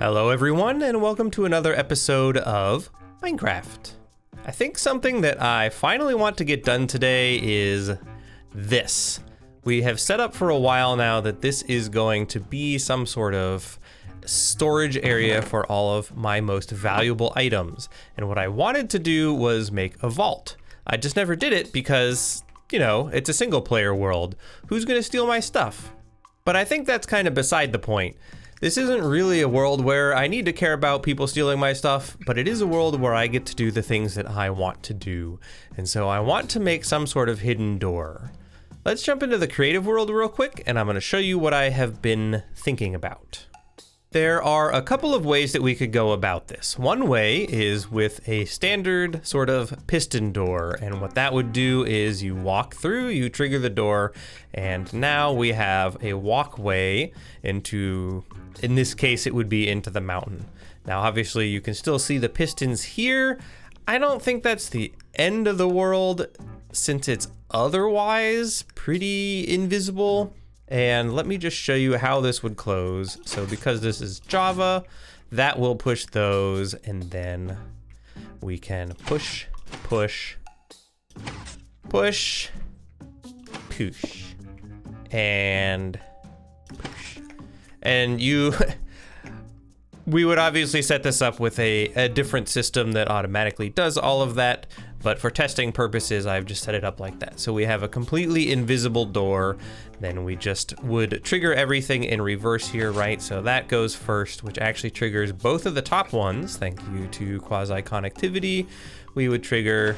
Hello everyone, and welcome to another episode of Minecraft. I think something that I finally want to get done today is this. We have set up for a while now that this is going to be some sort of storage area for all of my most valuable items. And what I wanted to do was make a vault. I just never did it because, you know, it's a single player world. Who's gonna steal my stuff? But I think that's kind of beside the point. This isn't really a world where I need to care about people stealing my stuff, but it is a world where I get to do the things that I want to do. And so I want to make some sort of hidden door. Let's jump into the creative world real quick, and I'm going to show you what I have been thinking about. There are a couple of ways that we could go about this. One way is with a standard sort of piston door, and what that would do is you walk through, you trigger the door, and now we have a walkway into, in this case it would be into the mountain. Now obviously you can still see the pistons here. I don't think that's the end of the world since it's otherwise pretty invisible. And let me just show you how this would close. So because this is Java, that will push those, and then we can push, push, push, push, and push. And we would obviously set this up with a different system that automatically does all of that, but for testing purposes, I've just set it up like that. So we have a completely invisible door, then we just would trigger everything in reverse here, right? So that goes first, which actually triggers both of the top ones. Thank you to quasi-connectivity. We would trigger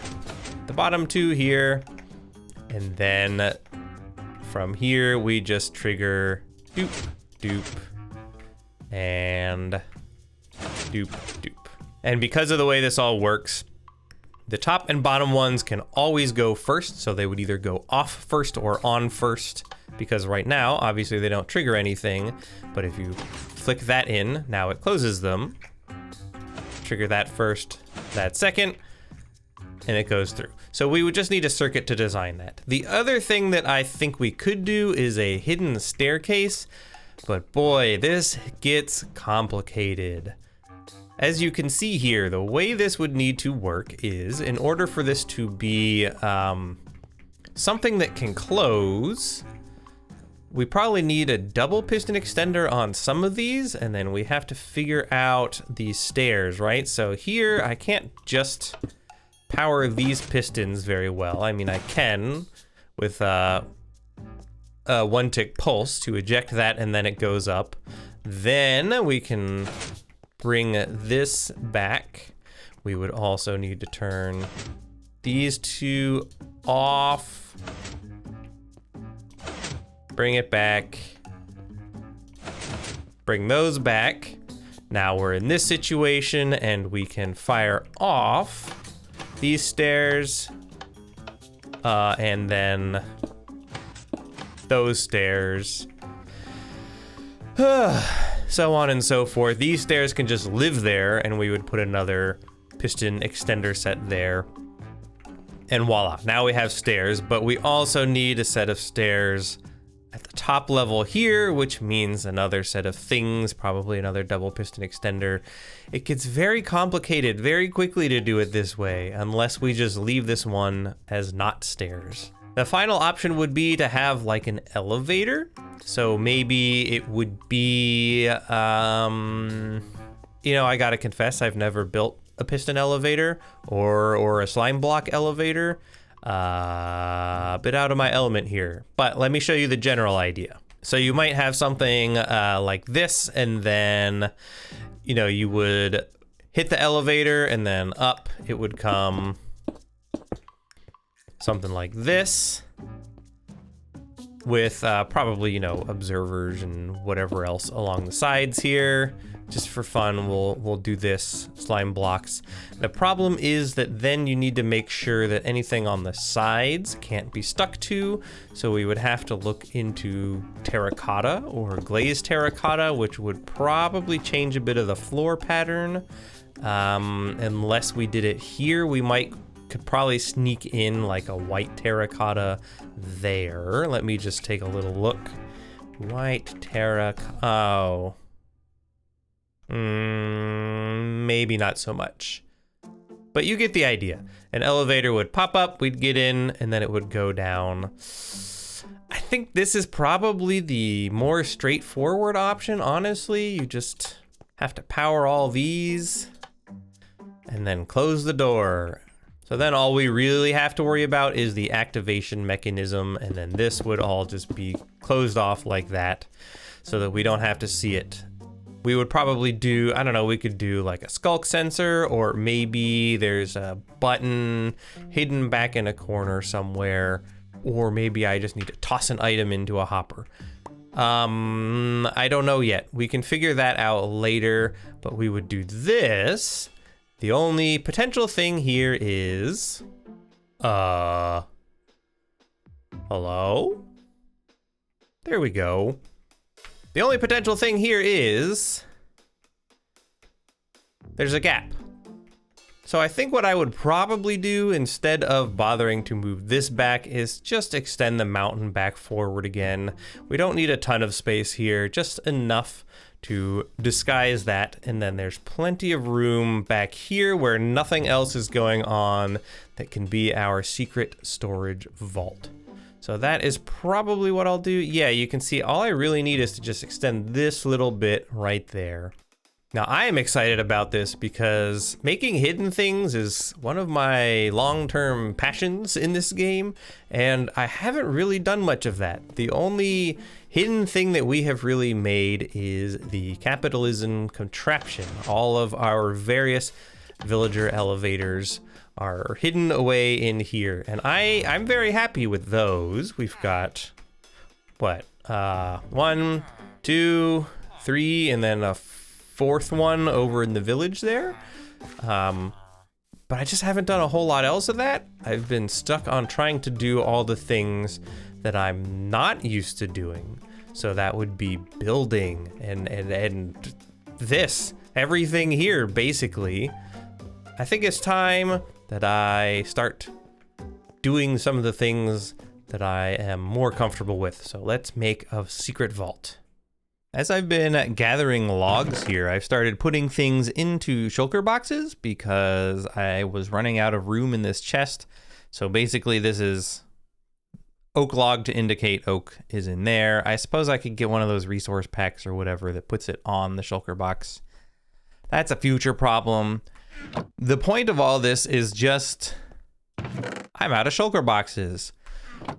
the bottom two here, and then from here, we just trigger doop, doop, and doop, doop. And because of the way this all works, the top and bottom ones can always go first, so they would either go off first or on first, because right now, obviously they don't trigger anything, but if you flick that in, now it closes them. Trigger that first, that second, and it goes through. So we would just need a circuit to design that. The other thing that I think we could do is a hidden staircase, but boy, this gets complicated. As you can see here, the way this would need to work is, in order for this to be something that can close, we probably need a double piston extender on some of these, and then we have to figure out these stairs, right? So here, I can't just power these pistons very well. I mean, I can with a one-tick pulse to eject that, and then it goes up. Then we can bring this back. We would also need to turn these two off. Bring it back. Bring those back. Now we're in this situation and we can fire off these stairs and then those stairs. So on and so forth. These stairs can just live there, and we would put another piston extender set there. And voila, now we have stairs, but we also need a set of stairs at the top level here, which means another set of things, probably another double piston extender. It gets very complicated very quickly to do it this way, unless we just leave this one as not stairs. The final option would be to have like an elevator. So maybe it would be, you know, I gotta confess, I've never built a piston elevator or a slime block elevator. A bit out of my element here, but let me show you the general idea. So you might have something like this, and then, you know, you would hit the elevator and then up, it would come something like this with probably, you know, observers and whatever else along the sides here. Just for fun, we'll do this, slime blocks. The problem is that then you need to make sure that anything on the sides can't be stuck to, so we would have to look into terracotta or glazed terracotta, which would probably change a bit of the floor pattern. Unless we did it here, we could probably sneak in like a white terracotta there. Let me just take a little look. White terracotta. Oh. Maybe not so much. But you get the idea. An elevator would pop up, we'd get in, and then it would go down. I think this is probably the more straightforward option, honestly. You just have to power all these and then close the door. So then all we really have to worry about is the activation mechanism, and then this would all just be closed off like that so that we don't have to see it. We would probably do, I don't know, we could do like a skulk sensor, or maybe there's a button hidden back in a corner somewhere, or maybe I just need to toss an item into a hopper. I don't know yet. We can figure that out later, but we would do this. The only potential thing here is, hello? There we go. The only potential thing here is there's a gap. So I think what I would probably do instead of bothering to move this back is just extend the mountain back forward again. We don't need a ton of space here, just enough to disguise that. And then there's plenty of room back here where nothing else is going on that can be our secret storage vault. So that is probably what I'll do. Yeah, you can see all I really need is to just extend this little bit right there. Now I am excited about this because making hidden things is one of my long-term passions in this game, and I haven't really done much of that. The only hidden thing that we have really made is the capitalism contraption. All of our various villager elevators are hidden away in here, and I'm very happy with those. We've got what, 1, 2, 3, and then a fourth one over in the village there. But I just haven't done a whole lot else of that. I've been stuck on trying to do all the things that I'm not used to doing. So that would be building and this, everything here basically. I think it's time that I start doing some of the things that I am more comfortable with. So let's make a secret vault. As I've been gathering logs here, I've started putting things into shulker boxes because I was running out of room in this chest. So basically this is oak log to indicate oak is in there. I suppose I could get one of those resource packs or whatever that puts it on the shulker box. That's a future problem. The point of all this is just, I'm out of shulker boxes.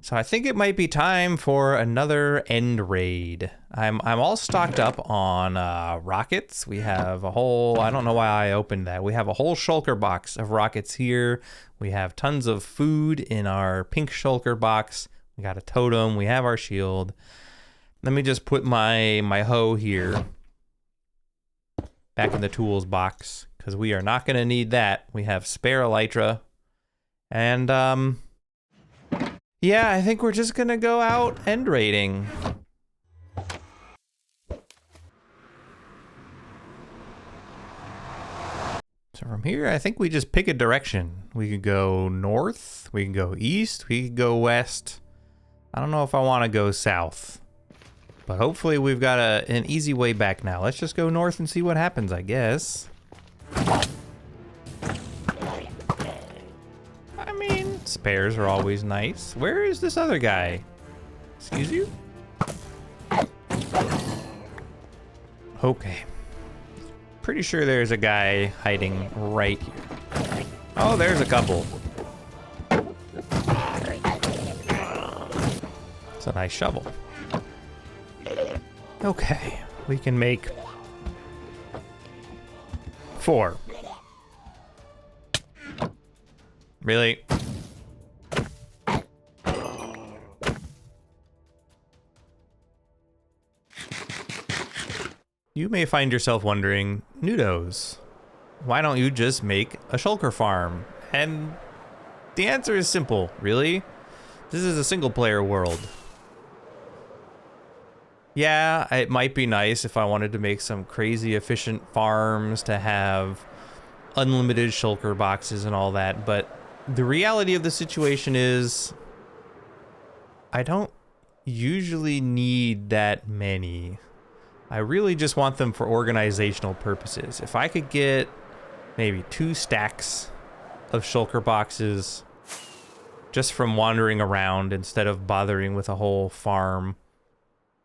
So I think it might be time for another end raid. I'm all stocked up on rockets. We have a whole, I don't know why I opened that. We have a whole shulker box of rockets here. We have tons of food in our pink shulker box. We got a totem, we have our shield. Let me just put my hoe here back in the tools box, because we are not gonna need that. We have spare elytra. And yeah, I think we're just gonna go out end raiding. So from here, I think we just pick a direction. We could go north, we can go east, we could go west. I don't know if I want to go south, but hopefully we've got an easy way back now. Let's just go north and see what happens, I guess. I mean, spares are always nice. Where is this other guy? Excuse you? Okay. Pretty sure there's a guy hiding right here. Oh, there's a couple. It's a nice shovel. Okay, we can make 4. Really? You may find yourself wondering, Nudos, why don't you just make a shulker farm? And the answer is simple, really. This is a single player world. Yeah, it might be nice if I wanted to make some crazy efficient farms to have unlimited shulker boxes and all that, but the reality of the situation is I don't usually need that many. I really just want them for organizational purposes. If I could get maybe 2 stacks of shulker boxes just from wandering around instead of bothering with a whole farm,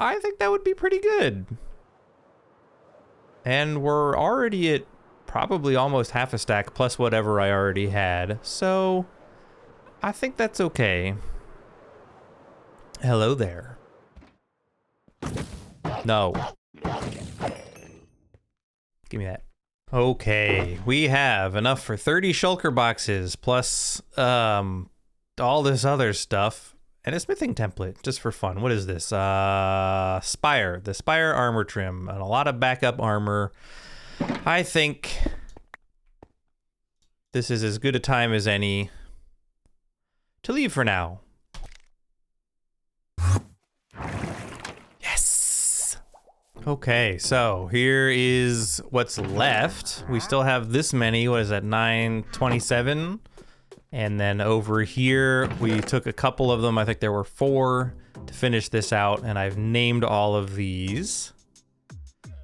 I think that would be pretty good. And we're already at probably almost half a stack plus whatever I already had, so I think that's okay. Hello there. No. Give me that. Okay, we have enough for 30 shulker boxes plus all this other stuff and a smithing template just for fun. What is this? Spire, the Spire armor trim and a lot of backup armor. I think this is as good a time as any to leave for now. Okay, so here is what's left. We still have this many. What is that? 927. And then over here, we took a couple of them. I think there were 4 to finish this out, and I've named all of these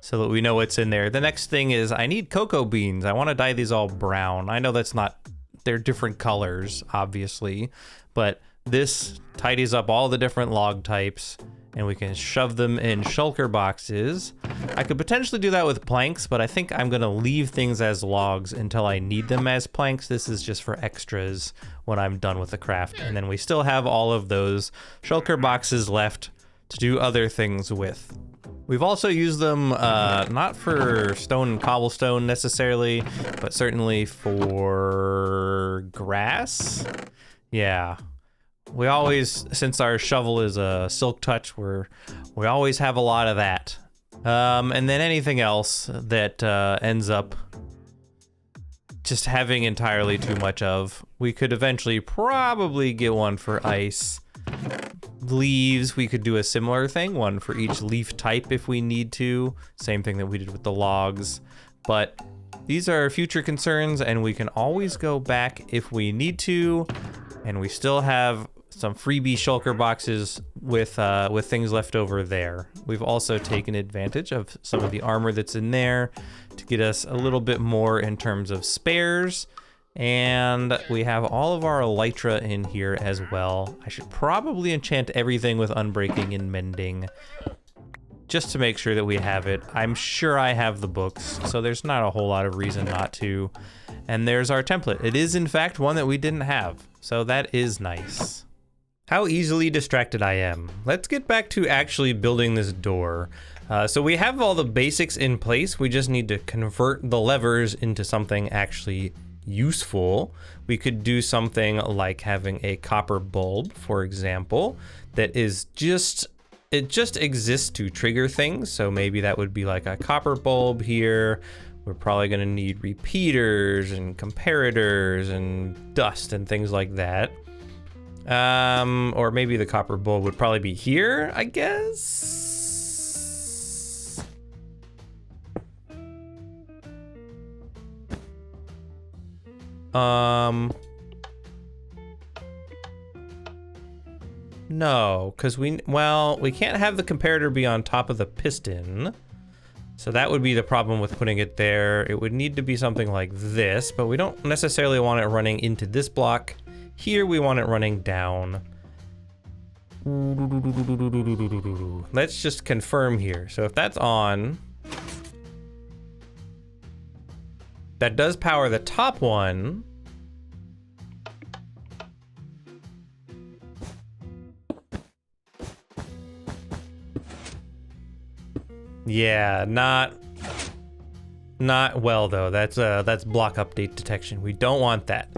so that we know what's in there. The next thing is I need cocoa beans. I want to dye these all brown. I know that's not, they're different colors, obviously, but this tidies up all the different log types, and we can shove them in shulker boxes. I could potentially do that with planks, but I think I'm gonna leave things as logs until I need them as planks. This is just for extras when I'm done with the craft. And then we still have all of those shulker boxes left to do other things with. We've also used them, not for stone and cobblestone necessarily, but certainly for grass. Yeah. We always, since our shovel is a silk touch, we always have a lot of that. And then anything else that ends up just having entirely too much of. We could eventually probably get one for ice. Leaves, we could do a similar thing, one for each leaf type if we need to. Same thing that we did with the logs. But these are future concerns, and we can always go back if we need to. And we still have some freebie shulker boxes with things left over there. We've also taken advantage of some of the armor that's in there to get us a little bit more in terms of spares. And we have all of our elytra in here as well. I should probably enchant everything with unbreaking and mending just to make sure that we have it. I'm sure I have the books, so there's not a whole lot of reason not to. And there's our template. It is in fact one that we didn't have, so that is nice. How easily distracted I am. Let's get back to actually building this door. So we have all the basics in place. We just need to convert the levers into something actually useful. We could do something like having a copper bulb, for example, that is just, it just exists to trigger things. So maybe that would be like a copper bulb here. We're probably gonna need repeaters and comparators and dust and things like that. Or maybe the copper bulb would probably be here, I guess. No, because we can't have the comparator be on top of the piston. So that would be the problem with putting it there. It would need to be something like this, but we don't necessarily want it running into this block. Here we want it running down. Let's just confirm here. So if that's on, that does power the top one. Yeah, not well though. That's block update detection. We don't want that.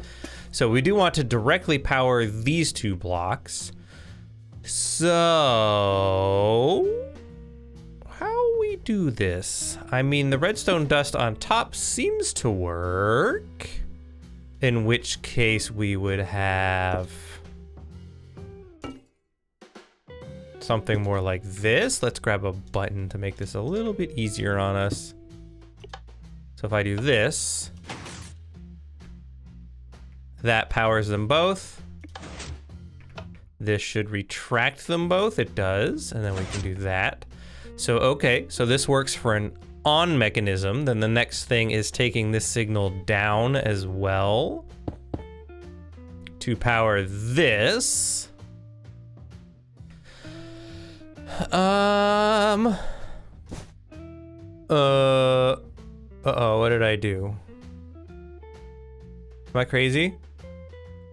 So we do want to directly power these 2 blocks. So how we do this? I mean, the redstone dust on top seems to work. In which case we would have something more like this. Let's grab a button to make this a little bit easier on us. So if I do this, that powers them both. This should retract them both. It does. And then we can do that. So, okay, so this works for an on mechanism. Then the next thing is taking this signal down as well to power this. Uh-oh, what did I do? Am I crazy?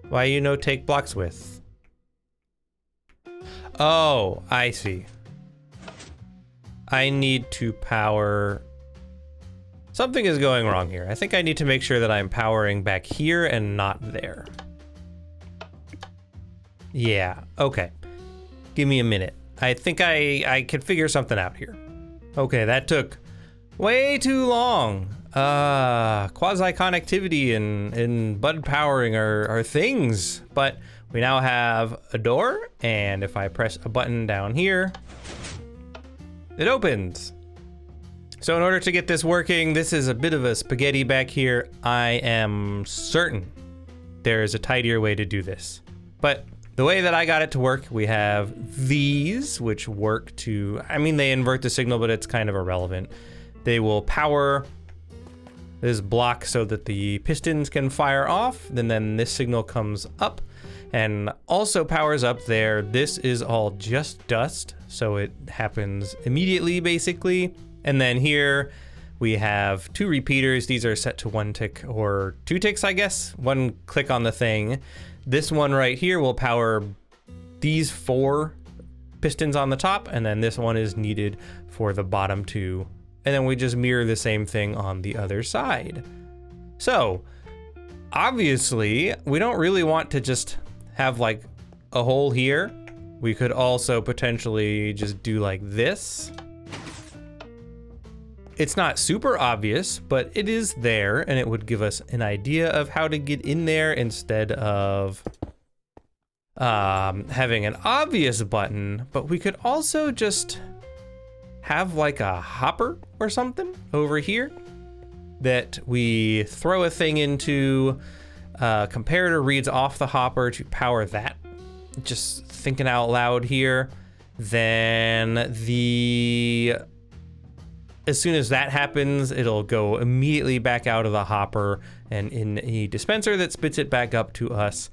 Why you no take blocks with? Oh, I see. I need to power... Something is going wrong here. I think I need to make sure that I'm powering back here and not there. Yeah, okay. Give me a minute. I think I can figure something out here. Okay, that took way too long. Quasi-connectivity and bud powering are things, but we now have a door, and if I press a button down here, it opens. So in order to get this working, this is a bit of a spaghetti back here. I am certain there is a tidier way to do this. But the way that I got it to work, we have these, which work to, I mean, they invert the signal, but it's kind of irrelevant. They will power this block so that the pistons can fire off. And then this signal comes up and also powers up there. This is all just dust, so it happens immediately, basically. And then here we have two repeaters. These are set to 1 tick or 2 ticks, I guess. 1 click on the thing. This one right here will power these 4 pistons on the top, and then this one is needed for the bottom 2. And then we just mirror the same thing on the other side. So obviously we don't really want to just have like a hole here. We could also potentially just do like this. It's not super obvious, but it is there, and it would give us an idea of how to get in there instead of having an obvious button. But we could also just have like a hopper or something over here that we throw a thing into. Comparator reads off the hopper to power that. Just thinking out loud here. Then as soon as that happens, it'll go immediately back out of the hopper and in a dispenser that spits it back up to us.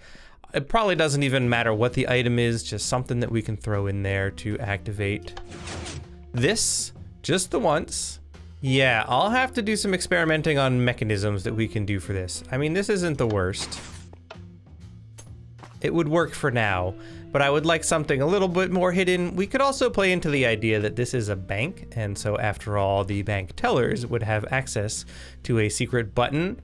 It probably doesn't even matter what the item is, just something that we can throw in there to activate this just the once. Yeah, I'll have to do some experimenting on mechanisms that we can do for this. I mean, this isn't the worst. It would work for now, but I would like something a little bit more hidden. We could also play into the idea that this is a bank, and so after all, the bank tellers would have access to a secret button.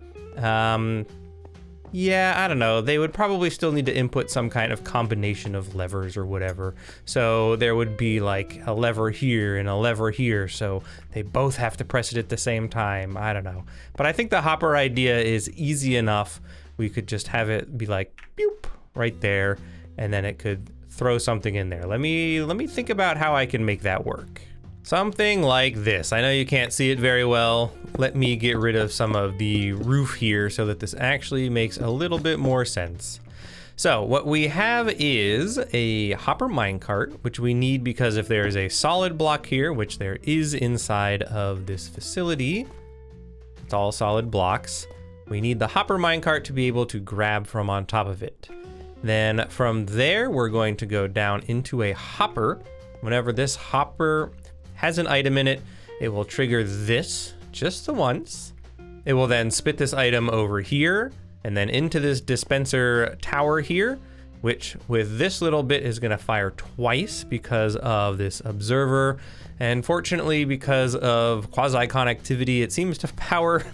Yeah, I don't know. They would probably still need to input some kind of combination of levers or whatever. So there would be like a lever here and a lever here, so they both have to press it at the same time. I don't know. But I think the hopper idea is easy enough. We could just have it be like, boop, right there, and then it could throw something in there. Let me think about how I can make that work. Something like this. I know you can't see it very well. Let me get rid of some of the roof here so that this actually makes a little bit more sense. So what we have is a hopper minecart, which we need because if there is a solid block here, which there is inside of this facility, it's all solid blocks, we need the hopper minecart to be able to grab from on top of it. Then from there, we're going to go down into a hopper. Whenever this hopper has an item in it, it will trigger this just the once. It will then spit this item over here and then into this dispenser tower here, which with this little bit is gonna fire twice because of this observer. And fortunately, because of quasi-connectivity, it seems to power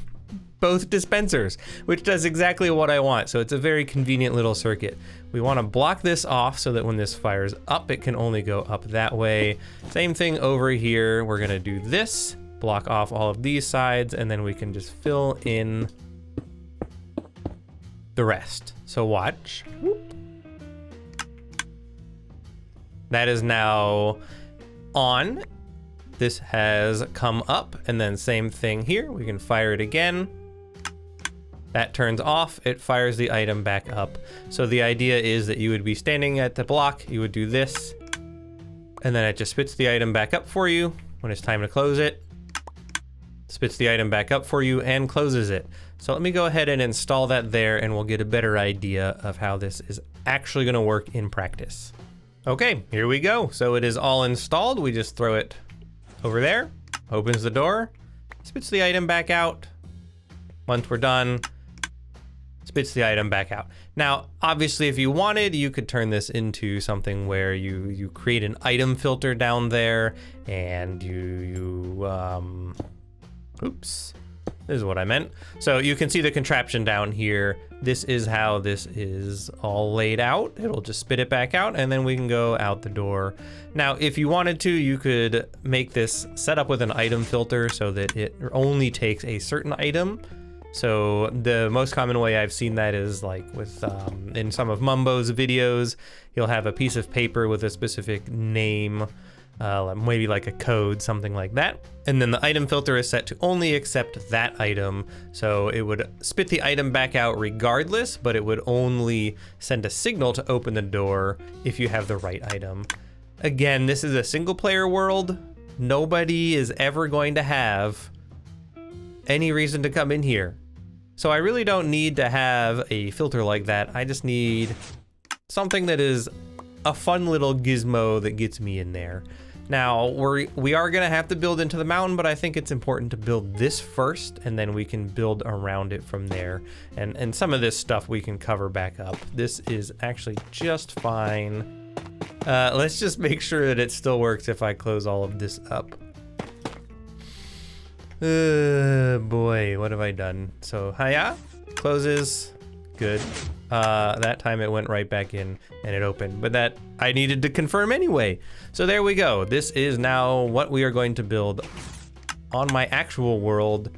both dispensers, which does exactly what I want. So it's a very convenient little circuit. We want to block this off so that when this fires up, it can only go up that way. Same thing over here. We're gonna do this, block off all of these sides, and then we can just fill in the rest. So watch. Whoop. That is now on. This has come up, and then same thing here. We can fire it again. That turns off, it fires the item back up. So the idea is that you would be standing at the block, you would do this, and then it just spits the item back up for you. When it's time to close it, spits the item back up for you and closes it. So let me go ahead and install that there, and we'll get a better idea of how this is actually going to work in practice. Okay, here we go. So it is all installed. We just throw it over there, opens the door, spits the item back out. Once we're done, spits the item back out. Now, obviously, if you wanted, you could turn this into something where you create an item filter down there, and oops, this is what I meant. So you can see the contraption down here. This is how this is all laid out. It'll just spit it back out, and then we can go out the door. Now, if you wanted to, you could make this set up with an item filter so that it only takes a certain item. So the most common way I've seen that is like with in some of Mumbo's videos, he'll have a piece of paper with a specific name, maybe like a code, something like that. And then the item filter is set to only accept that item. So it would spit the item back out regardless, but it would only send a signal to open the door if you have the right item. Again, this is a single player world. Nobody is ever going to have any reason to come in here. So I really don't need to have a filter like that. I just need something that is a fun little gizmo that gets me in there. Now, we are gonna have to build into the mountain, but I think it's important to build this first, and then we can build around it from there. And some of this stuff we can cover back up. This is actually just fine. Let's just make sure that it still works if I close all of this up. Boy, what have I done? So, hiya, closes, good. That time it went right back in and it opened, but that I needed to confirm anyway. So there we go. This is now what we are going to build on my actual world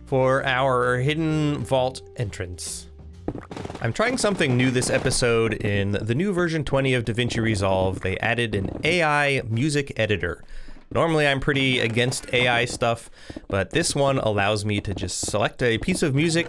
for our hidden vault entrance. I'm trying something new this episode. In the new version 20 of DaVinci Resolve, they added an AI music editor. Normally I'm pretty against AI stuff, but this one allows me to just select a piece of music,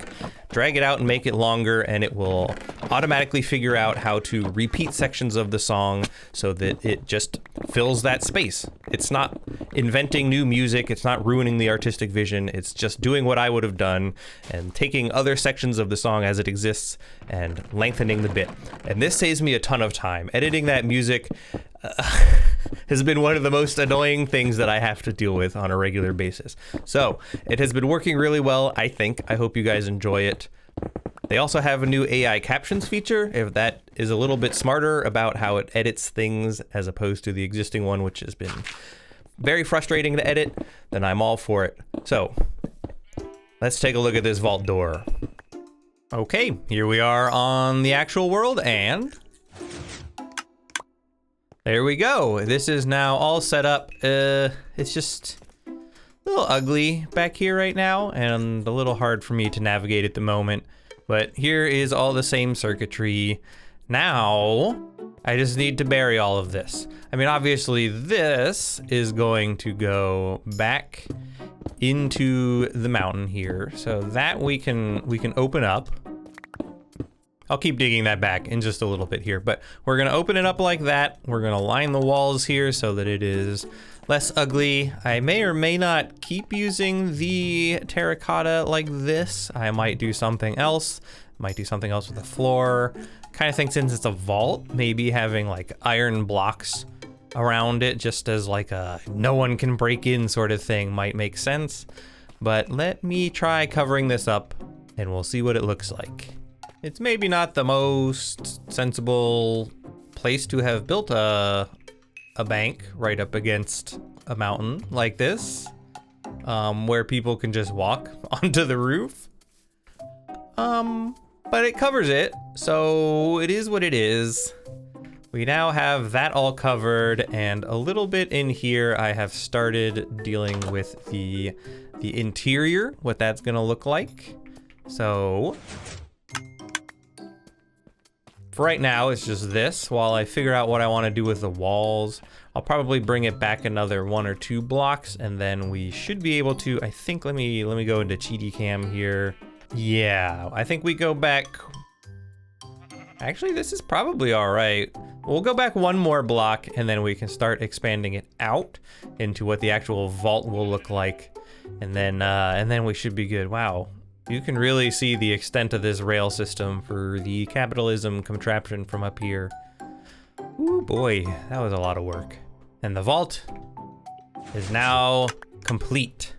drag it out and make it longer, and it will automatically figure out how to repeat sections of the song so that it just fills that space. It's not inventing new music, it's not ruining the artistic vision, it's just doing what I would have done and taking other sections of the song as it exists and lengthening the bit. And this saves me a ton of time. Editing that music has been one of the most annoying things that I have to deal with on a regular basis. So it has been working really well, I think. I hope you guys enjoy it. They also have a new AI captions feature. If that is a little bit smarter about how it edits things as opposed to the existing one, which has been very frustrating to edit, then I'm all for it. So let's take a look at this vault door. Okay, here we are on the actual world, and there we go. This is now all set up. It's just a little ugly back here right now and a little hard for me to navigate at the moment. But here is all the same circuitry. Now, I just need to bury all of this. I mean, obviously this is going to go back into the mountain here. So that we can open up. I'll keep digging that back in just a little bit here, but we're gonna open it up like that. We're gonna line the walls here so that it is less ugly. I may or may not keep using the terracotta like this. I might do something else. Might do something else with the floor. Kind of think since it's a vault, maybe having like iron blocks around it just as like a no one can break in sort of thing might make sense. But let me try covering this up and we'll see what it looks like. It's maybe not the most sensible place to have built a bank right up against a mountain like this, where people can just walk onto the roof. But it covers it, so it is what it is. We now have that all covered, and a little bit in here I have started dealing with the interior, what that's gonna look like. So for right now, it's just this. While I figure out what I want to do with the walls, I'll probably bring it back another 1 or 2 blocks, and then we should be able to, I think, let me go into Cheaty Cam here. Yeah, I think we go back Actually, this is probably all right. We'll go back one more block and then we can start expanding it out into what the actual vault will look like. And then we should be good. Wow. You can really see the extent of this rail system for the capitalism contraption from up here. Ooh boy, that was a lot of work. And the vault is now complete.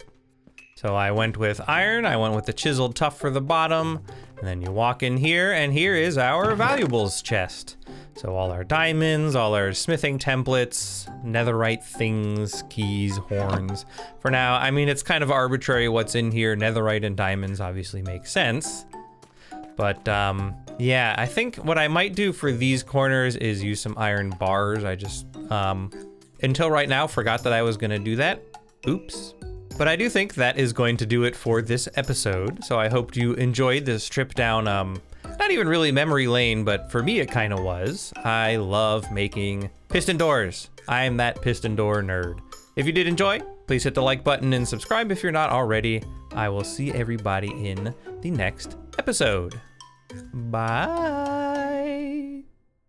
So I went with iron, I went with the chiseled tuff for the bottom, and then you walk in here, and here is our valuables chest. So all our diamonds, all our smithing templates, netherite things, keys, horns. For now, I mean, it's kind of arbitrary what's in here. Netherite and diamonds obviously make sense. But yeah, I think what I might do for these corners is use some iron bars. I just, until right now, forgot that I was gonna do that. Oops. But I do think that is going to do it for this episode. So I hope you enjoyed this trip down, not even really memory lane, but for me it kind of was. I love making piston doors. I am that piston door nerd. If you did enjoy, please hit the like button and subscribe if you're not already. I will see everybody in the next episode. Bye.